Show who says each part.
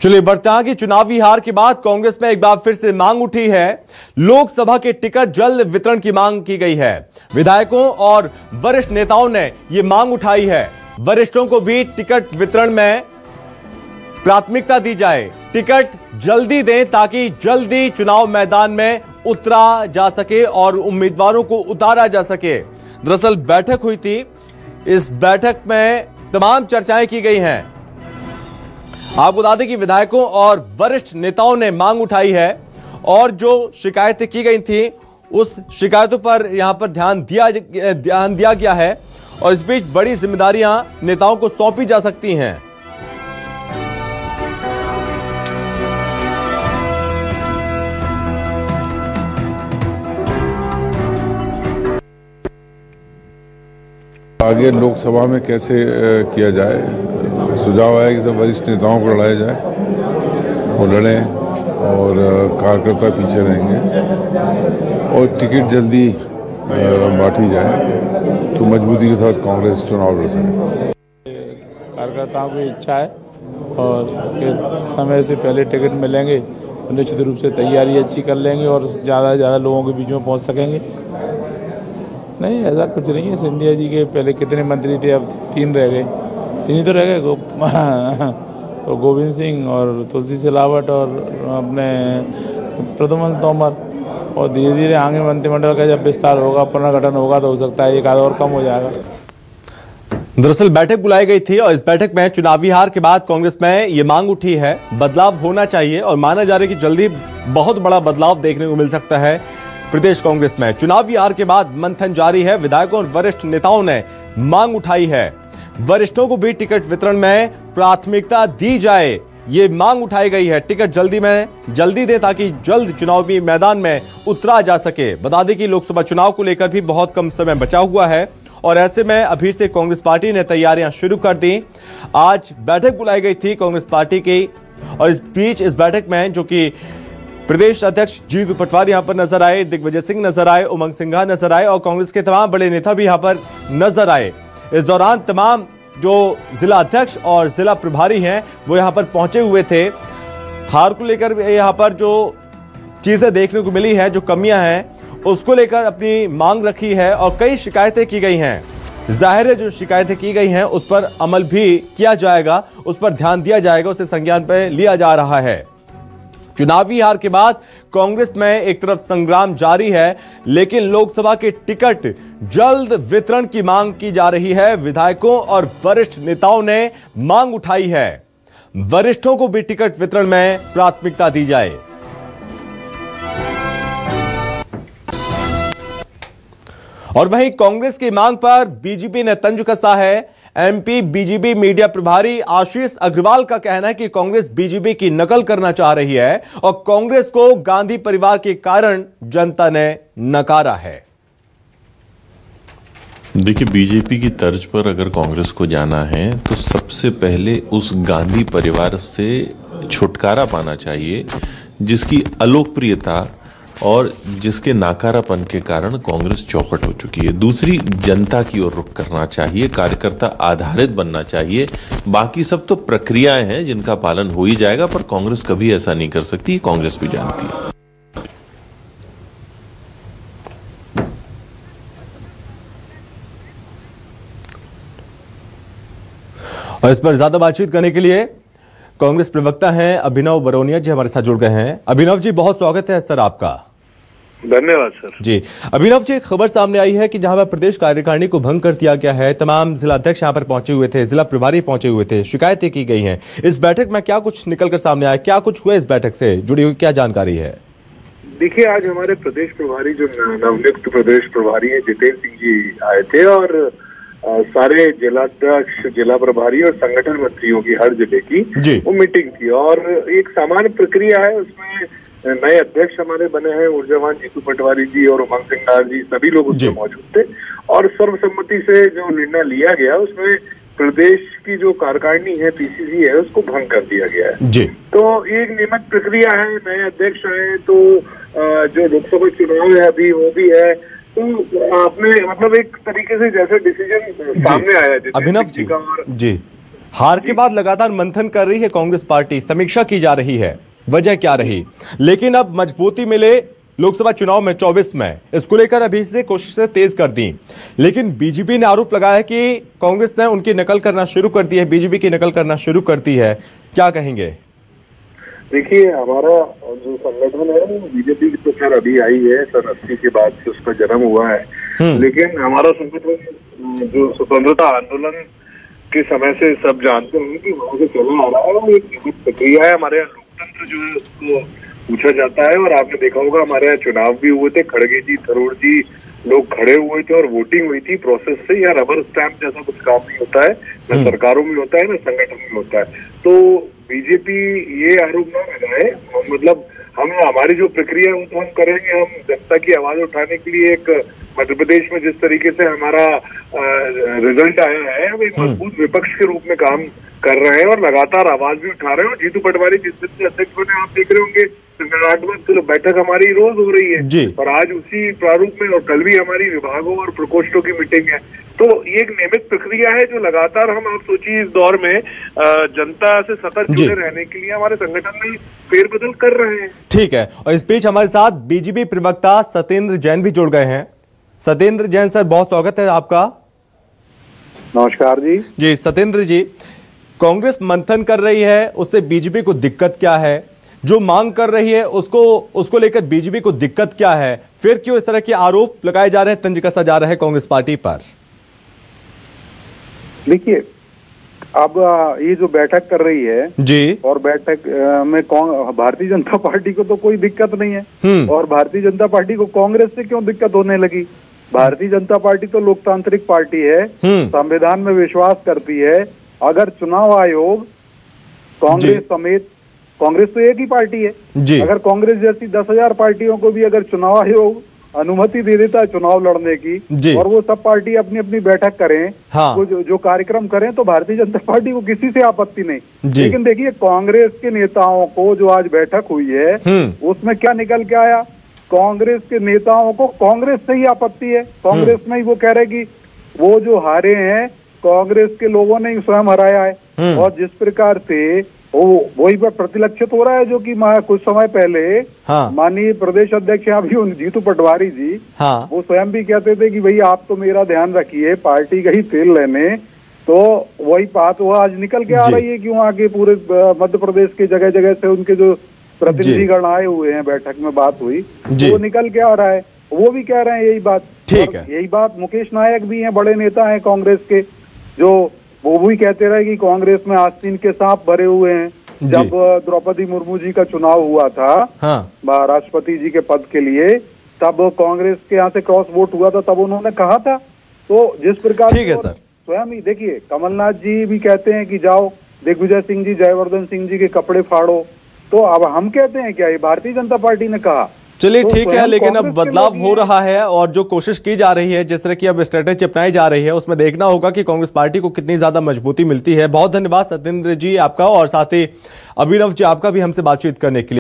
Speaker 1: चलिए बढ़ते आगे। चुनावी हार के बाद कांग्रेस में एक बार फिर से मांग उठी है। लोकसभा के टिकट जल्द वितरण की मांग की गई है। विधायकों और वरिष्ठ नेताओं ने यह मांग उठाई है। वरिष्ठों को भी टिकट वितरण में प्राथमिकता दी जाए, टिकट जल्दी दें ताकि जल्दी चुनाव मैदान में उतरा जा सके और उम्मीदवारों को उतारा जा सके। दरअसल बैठक हुई थी, इस बैठक में तमाम चर्चाएं की गई हैं। आपको बता दें कि विधायकों और वरिष्ठ नेताओं ने मांग उठाई है और जो शिकायतें की गई थी उस शिकायतों पर यहां पर ध्यान दिया गया है और इस बीच बड़ी जिम्मेदारियां नेताओं को सौंपी जा सकती हैं।
Speaker 2: आगे लोकसभा में कैसे किया जाए, सुझाव है कि सब वरिष्ठ नेताओं को लड़ाया जाए, वो लड़ें और कार्यकर्ता पीछे रहेंगे और टिकट जल्दी बांटी जाए तो मजबूती के साथ कांग्रेस चुनाव लड़ सके।
Speaker 3: कार्यकर्ताओं की इच्छा है और समय से पहले टिकट मिलेंगे तो निश्चित रूप से तैयारी अच्छी कर लेंगे और ज़्यादा से ज़्यादा लोगों के बीच में पहुंच सकेंगे। नहीं, ऐसा कुछ नहीं है। सिंधिया जी के पहले कितने मंत्री थे, अब 3 रह गए, 3 ही तो रह गए तो गोविंद सिंह और तुलसी सिलावट और अपने प्रद्युम्न तोमर, और धीरे धीरे आगे मंत्रिमंडल का जब विस्तार होगा, पुनर्गठन होगा तो हो सकता है एक आधा और कम हो जाएगा।
Speaker 1: दरअसल बैठक बुलाई गई थी और इस बैठक में चुनावी हार के बाद कांग्रेस में यह मांग उठी है, बदलाव होना चाहिए और माना जा रहा है कि जल्दी बहुत बड़ा बदलाव देखने को मिल सकता है प्रदेश कांग्रेस में। चुनावी हार के बाद मंथन जारी है। विधायकों और वरिष्ठ नेताओं ने मांग उठाई है, वरिष्ठों को भी टिकट वितरण में प्राथमिकता दी जाए, ये मांग उठाई गई है। टिकट जल्दी दें ताकि जल्द चुनावी मैदान में उतरा जा सके। बता दें कि लोकसभा चुनाव को लेकर भी बहुत कम समय बचा हुआ है और ऐसे में अभी से कांग्रेस पार्टी ने तैयारियां शुरू कर दी। आज बैठक बुलाई गई थी कांग्रेस पार्टी की और इस बीच इस बैठक में जो कि प्रदेश अध्यक्ष जीतू पटवारी यहां पर नजर आए, दिग्विजय सिंह नजर आए, उमंग सिंघा नजर आए और कांग्रेस के तमाम बड़े नेता भी यहां पर नजर आए। इस दौरान तमाम जो जिला अध्यक्ष और जिला प्रभारी हैं वो यहां पर पहुंचे हुए थे। हार को लेकर यहां पर जो चीजें देखने को मिली है, जो कमियां हैं उसको लेकर अपनी मांग रखी है और कई शिकायतें की गई हैं। जाहिर है जो शिकायतें की गई हैं उस पर अमल भी किया जाएगा, उस पर ध्यान दिया जाएगा, उसे संज्ञान पर लिया जा रहा है। चुनावी हार के बाद कांग्रेस में एक तरफ संग्राम जारी है, लेकिन लोकसभा के टिकट जल्द वितरण की मांग की जा रही है। विधायकों और वरिष्ठ नेताओं ने मांग उठाई है, वरिष्ठों को भी टिकट वितरण में प्राथमिकता दी जाए। और वहीं कांग्रेस की मांग पर बीजेपी ने तंज कसा है। एमपी बीजेपी मीडिया प्रभारी आशीष अग्रवाल का कहना है कि कांग्रेस बीजेपी की नकल करना चाह रही है और कांग्रेस को गांधी परिवार के कारण जनता ने नकारा है।
Speaker 4: देखिए, बीजेपी की तर्ज पर अगर कांग्रेस को जाना है तो सबसे पहले उस गांधी परिवार से छुटकारा पाना चाहिए जिसकी अलोकप्रियता और जिसके नाकारापन के कारण कांग्रेस चौपट हो चुकी है। दूसरी, जनता की ओर रुख करना चाहिए, कार्यकर्ता आधारित बनना चाहिए। बाकी सब तो प्रक्रियाएं हैं जिनका पालन हो ही जाएगा, पर कांग्रेस कभी ऐसा नहीं कर सकती, कांग्रेस भी जानती है।
Speaker 1: और इस पर ज्यादा बातचीत करने के लिए कांग्रेस प्रवक्ता हैं अभिनव बरौनिया जी हमारे साथ जुड़ गए हैं। अभिनव जी, बहुत स्वागत है सर आपका।
Speaker 5: धन्यवाद सर
Speaker 1: जी। अभिनव जी, एक खबर सामने आई है कि जहां पर प्रदेश कार्यकारिणी को भंग कर दिया गया है, तमाम जिला अध्यक्ष यहां पर पहुंचे हुए थे, जिला प्रभारी पहुंचे हुए थे, शिकायतें की गई हैं। इस बैठक में क्या कुछ निकलकर सामने आया, क्या कुछ हुआ, इस बैठक से जुड़ी हुई क्या जानकारी है?
Speaker 5: देखिए, आज हमारे प्रदेश प्रभारी जो नवनियुक्त प्रदेश प्रभारी है जितेंद्र सिंह जी आए थे और सारे जिलाध्यक्ष, जिला प्रभारी और संगठन मंत्रियों की हर जिले की वो मीटिंग थी और एक सामान्य प्रक्रिया है। उसमें नए अध्यक्ष हमारे बने हैं, ऊर्जावान जीतू पटवारी जी और उमंग सिंघा जी, सभी लोग उसमें मौजूद थे और सर्वसम्मति से जो निर्णय लिया गया उसमें प्रदेश की जो कार्यकारिणी है, पीसीसी है, उसको भंग कर दिया गया है जी। तो एक नियमित प्रक्रिया है, नए अध्यक्ष आए तो जो लोकसभा चुनाव है अभी वो भी है, तो आपने मतलब एक तरीके से जैसे डिसीजन सामने आया
Speaker 1: अभिनव जी हार के बाद लगातार मंथन कर रही है कांग्रेस पार्टी, समीक्षा की जा रही है, वजह क्या रही, लेकिन अब मजबूती मिले लोकसभा चुनाव में 24 में, इसको लेकर अभी से कोशिशें तेज कर दी। लेकिन बीजेपी ने आरोप लगाया कि कांग्रेस ने उनकी नकल करना शुरू कर दी है, बीजेपी की नकल करना शुरू कर दी है, क्या कहेंगे?
Speaker 5: देखिए, हमारा जो संगठन है वो बीजेपी तो खैर अभी आई है, सन 80 के बाद से उसका जन्म हुआ है, लेकिन हमारा संगठन जो स्वतंत्रता आंदोलन के समय से सब जानते हैं कि वहां से चला आ रहा है, वो एक नियमित प्रक्रिया है। हमारे यहाँ लोकतंत्र जो है उसको पूछा जाता है, और आपने देखा होगा हमारे यहाँ चुनाव भी हुए थे, खड़गे जी, थरूर जी लोग खड़े हुए थे और वोटिंग हुई थी प्रोसेस से। या रबर स्टैंप जैसा कुछ काम नहीं होता है, न सरकारों में होता है न संगठन में होता है। तो बीजेपी ये आरोप न लगाए, मतलब हम हमारी जो प्रक्रिया है वो तो हम करेंगे। हम जनता की आवाज उठाने के लिए एक मध्य प्रदेश में जिस तरीके से हमारा रिजल्ट आया है, हम एक मजबूत विपक्ष के रूप में काम कर रहे हैं और लगातार आवाज भी उठा रहे हैं। और जीतू पटवारी जिस दिन से अध्यक्ष बने, आप देख रहे होंगे संगठनात्मक बैठक हमारी रोज हो रही है, और आज उसी प्रारूप में, और कल भी हमारी विभागों और प्रकोष्ठों की मीटिंग है। तो ये एक नियमित प्रक्रिया है जो लगातार हम, आप सोचिए, इस दौर में जनता से सतत जुड़े रहने के लिए हमारे संगठन में फेरबदल कर रहे हैं।
Speaker 1: ठीक है, और इस बीच हमारे साथ बीजेपी प्रवक्ता सत्येंद्र जैन भी जुड़ गए हैं। सत्येंद्र जैन सर, बहुत स्वागत है आपका।
Speaker 5: नमस्कार जी।
Speaker 1: जी सत्येंद्र जी, कांग्रेस मंथन कर रही है, उससे बीजेपी को दिक्कत क्या है? जो मांग कर रही है उसको लेकर बीजेपी को दिक्कत क्या है? फिर क्यों इस तरह के आरोप लगाए जा रहे हैं, तंज कसा जा रहा है कांग्रेस पार्टी पर?
Speaker 6: देखिए, अब ये जो बैठक कर रही है
Speaker 1: जी,
Speaker 6: और बैठक में भारतीय जनता पार्टी को तो कोई दिक्कत नहीं है, और भारतीय जनता पार्टी को कांग्रेस से क्यों दिक्कत होने लगी? भारतीय जनता पार्टी तो लोकतांत्रिक पार्टी है, संविधान में विश्वास करती है। अगर चुनाव आयोग कांग्रेस समेत, कांग्रेस तो एक ही पार्टी है, अगर कांग्रेस जैसी 10,000 पार्टियों को भी अगर चुनाव आयोग अनुमति दे देता है चुनाव लड़ने की, और वो सब पार्टी अपनी अपनी बैठक करें, हाँ। जो कार्यक्रम करें, तो भारतीय जनता पार्टी को किसी से आपत्ति नहीं। लेकिन देखिए, कांग्रेस के नेताओं को जो आज बैठक हुई है उसमें क्या निकल के आया? कांग्रेस के नेताओं को कांग्रेस से ही आपत्ति है। कांग्रेस में ही वो कह रहे कि वो जो हारे हैं कांग्रेस के लोगों ने ही स्वयं हराया है, और जिस प्रकार से वही पर प्रतिलक्षित हो रहा है, जो कि कुछ समय पहले माननीय प्रदेश अध्यक्ष अभी जीतू पटवारी जी, वो स्वयं भी कहते थे कि भाई आप तो मेरा ध्यान रखिए, पार्टी का ही तेल लेने। तो वही बात वो आज निकल के आ रही है कि वहाँ के पूरे मध्य प्रदेश के जगह जगह से उनके जो प्रतिनिधिगण आए हुए हैं, बैठक में बात हुई, वो निकल के आ रहा है, वो भी कह रहे हैं यही बात।
Speaker 1: ठीक है,
Speaker 6: यही बात मुकेश नायक भी हैं, बड़े नेता हैं कांग्रेस के, जो वो भी कहते रहे कि कांग्रेस में आस्तीन के सांप भरे हुए हैं। जब द्रौपदी मुर्मू जी का चुनाव हुआ था राष्ट्रपति जी के पद के लिए, तब कांग्रेस के यहाँ से क्रॉस वोट हुआ था, तब उन्होंने कहा था। तो जिस प्रकार स्वयं ही देखिए, कमलनाथ जी भी कहते हैं कि जाओ दिग्विजय सिंह जी, जयवर्धन सिंह जी के कपड़े फाड़ो। तो अब हम कहते हैं क्या, ये भारतीय जनता पार्टी ने कहा?
Speaker 1: चलिए ठीक है, लेकिन अब बदलाव हो रहा है, और जो कोशिश की जा रही है, जिस तरह की अब स्ट्रेटेजी अपनाई जा रही है, उसमें देखना होगा कि कांग्रेस पार्टी को कितनी ज्यादा मजबूती मिलती है। बहुत धन्यवाद सत्येंद्र जी आपका, और साथ ही अभिनव जी आपका भी हमसे बातचीत करने के लिए।